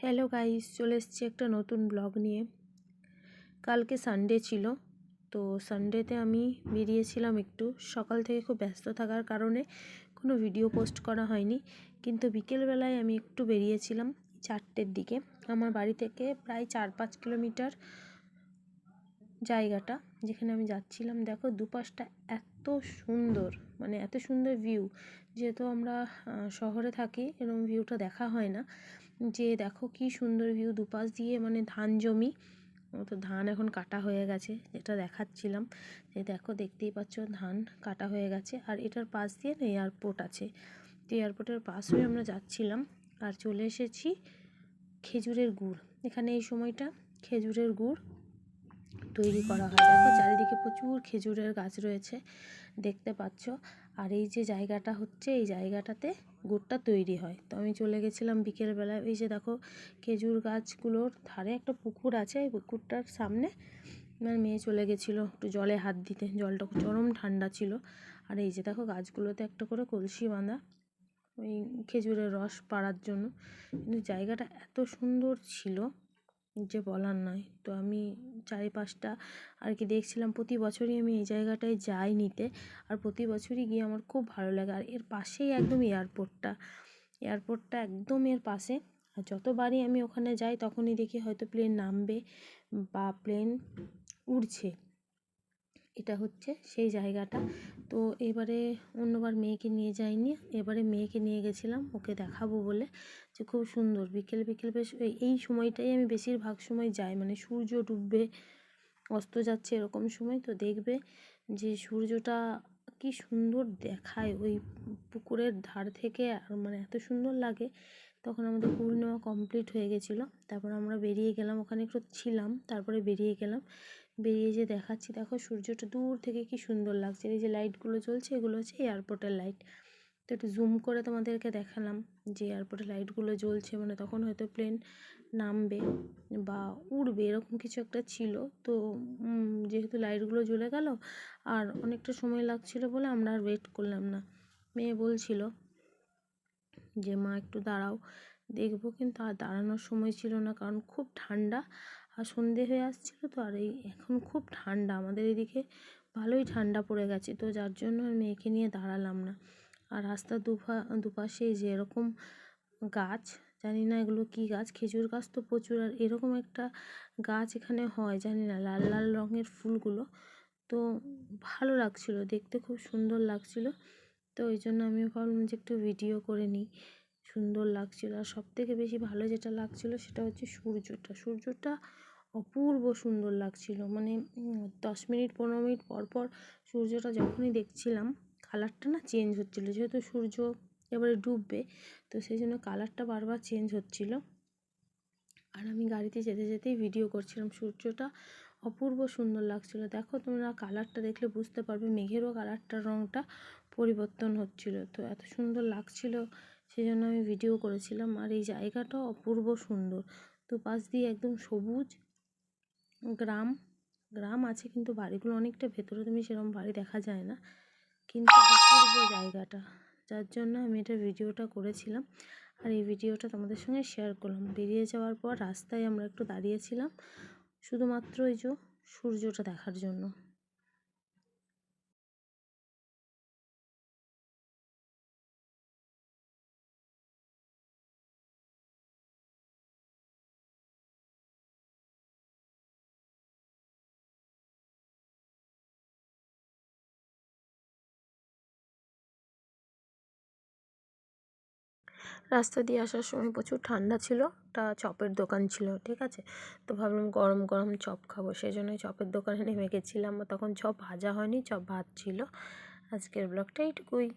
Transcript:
Hello guys, চলে এসেছি একটা নতুন ব্লগ নিয়ে। কালকে সানডে ছিল, তো সানডেতে আমি বেরিয়েছিলাম একটু। সকাল থেকে খুব ব্যস্ত থাকার কারণে কোনো ভিডিও পোস্ট করা হয়নি, কিন্তু বিকেলবেলায় আমি একটু বেরিয়েছিলাম 4টের দিকে। আমার বাড়ি থেকে প্রায় 4-5 কিলোমিটার জায়গাটা, যেখানে আমি যাচ্ছিলাম। দেখো দুপাশটা এত সুন্দর, মানে এত সুন্দর ভিউ। যেহেতু আমরা শহরে থাকি, এরকম ভিউটা দেখা হয় না। যে দেখো কি সুন্দর ভিউ, দুপাশ দিয়ে মানে ধান জমি, তো ধান এখন কাটা হয়ে গেছে, যেটা দেখাচ্ছিলাম। যে দেখো, দেখতেই পাচ্ছ ধান কাটা হয়ে গেছে। আর এটার পাশ দিয়ে এয়ারপোর্ট আছে, তো এয়ারপোর্টের পাশ হয়ে আমরা যাচ্ছিলাম। আর চলে এসেছি খেজুরের গুড়। এখানে এই সময়টা খেজুরের গুড় তৈরি করা হয়। দেখো চারিদিকে প্রচুর খেজুরের গাছ রয়েছে, দেখতে পাচ্ছ। আর এই যে জায়গাটা হচ্ছে, এই জায়গাটাতে গুড়টা তৈরি হয়। তো আমি চলে গেছিলাম বিকেলবেলায়। এই যে দেখো খেজুর গাছগুলোর ধারে একটা পুকুর আছে, এই পুকুরটার সামনে আমার মেয়ে চলে গেছিলো একটু জলে হাত দিতে। জলটা চরম ঠান্ডা ছিল। আর এই যে দেখো গাছগুলোতে একটা করে কলসি বাঁধা, ওই খেজুরের রস পাড়ার জন্য। কিন্তু জায়গাটা এত সুন্দর ছিল যে বলার নয়। তো আমি চারিপাশটা আর কি দেখছিলাম। প্রতি বছরই আমি এই জায়গাটায় যাই নিতে, আর প্রতি বছরই গিয়ে আমার খুব ভালো লাগে। আর এর পাশেই একদম এয়ারপোর্টটা একদম এর পাশে। আর যতবারই আমি ওখানে যাই তখনই দেখি হয়তো প্লেন নামবে বা প্লেন উড়ছে। এটা হচ্ছে সেই জায়গাটা। তো এবারে অন্যবার মেয়েকে নিয়ে যাইনি, এবারে মেয়েকে নিয়ে গেছিলাম ওকে দেখাবো বলে। যে খুব সুন্দর, বিকেল বিকেল বেশ এই সময়টাই আমি বেশিরভাগ সময় যাই, মানে সূর্য ডুববে অস্ত যাচ্ছে এরকম সময়। তো দেখবে যে সূর্যটা কি সুন্দর দেখায় ওই পুকুরের ধার থেকে, আর মানে এত সুন্দর লাগে। তখন আমাদের পূর্ণিমা কমপ্লিট হয়ে গেছিলো। তারপর আমরা বেরিয়ে গেলাম, ওখানে একটু ছিলাম, তারপরে বেরিয়ে গেলাম। বেরিয়ে যে দেখাচ্ছি, দেখো সূর্যটা দূর থেকে কি সুন্দর লাগছে। এই যে লাইটগুলো জ্বলছে, এগুলো হচ্ছে এয়ারপোর্টের লাইট। তো একটু জুম করে তোমাদেরকে দেখালাম যে এয়ারপোর্টের লাইটগুলো জ্বলছে, মানে তখন হয়তো প্লেন নামবে বা উড়বে এরকম কিছু একটা ছিল। তো যেহেতু লাইটগুলো জ্বলে গেল আর অনেকটা সময় লাগছিলো বলে আমরা আর ওয়েট করলাম না। মেয়ে বলছিল যে মা একটু দাঁড়াও, দেখবো, কিন্তু আর দাঁড়ানোর সময় ছিল না, কারণ খুব ঠান্ডা আর সন্ধে হয়ে আসছিলো। তো আর এই এখন খুব ঠান্ডা, আমাদের এদিকে ভালোই ঠান্ডা পড়ে গেছে। তো যার জন্য আর মেয়েকে নিয়ে দাঁড়ালাম না। আর রাস্তার দুপাশে যে এরকম গাছ, জানি না এগুলো কি গাছ, খেজুর গাছ তো প্রচুর। আর এরকম একটা গাছ এখানে হয় জানি না, লাল লাল রঙের ফুলগুলো। তো ভালো লাগছিল দেখতে, খুব সুন্দর লাগছিল। তো ওই জন্য আমি ভাবলাম যে একটু ভিডিও করে নিই। সুন্দর লাগছিল। আর সবথেকে বেশি ভালো যেটা লাগছিল সেটা হচ্ছে সূর্যটা অপূর্ব সুন্দর লাগছিল। মানে 10 মিনিট 15 মিনিট পর পর সূর্যটা যখনই দেখছিলাম, কালারটা না চেঞ্জ হচ্ছিলো। যেহেতু সূর্য এবারে ডুববে, তো সেই জন্য কালারটা বারবার চেঞ্জ হচ্ছিল। আর আমি গাড়িতে যেতে যেতেই ভিডিও করছিলাম। সূর্যটা অপূর্ব সুন্দর লাগছিল। দেখো তোমরা কালারটা দেখলে বুঝতে পারবে, মেঘেরও কালারটার রঙটা পরিবর্তন হচ্ছিল। তো এত সুন্দর লাগছিল, সেই জন্য আমি ভিডিও করেছিলাম। আর এই জায়গাটা অপূর্ব সুন্দর, তো পাশ দিয়ে একদম সবুজ গ্রাম গ্রাম আছে, কিন্তু বাড়িগুলো অনেকটা ভেতরে, তুমি সেরকম বাড়ি দেখা যায় না, কিন্তু অপূর্ব জায়গাটা। যার জন্য আমি এটা ভিডিওটা করেছিলাম, আর এই ভিডিওটা তোমাদের সঙ্গে শেয়ার করলাম। বেরিয়ে যাওয়ার পর রাস্তায় আমরা একটু দাঁড়িয়েছিলাম শুধুমাত্র এই যে সূর্যটা দেখার জন্য। রাস্তা দিয়ে আসার সময় প্রচুর ঠান্ডা ছিল, একটা চপের দোকান ছিল, ঠিক আছে। তো ভাবলাম গরম গরম চপ খাবো, সেই জন্যই চপের দোকানে নেমে গেছিলাম। তখন চপ ভাজা হয়নি, চপ ভাত ছিল। আজকের ব্লগটা এইটুকুই।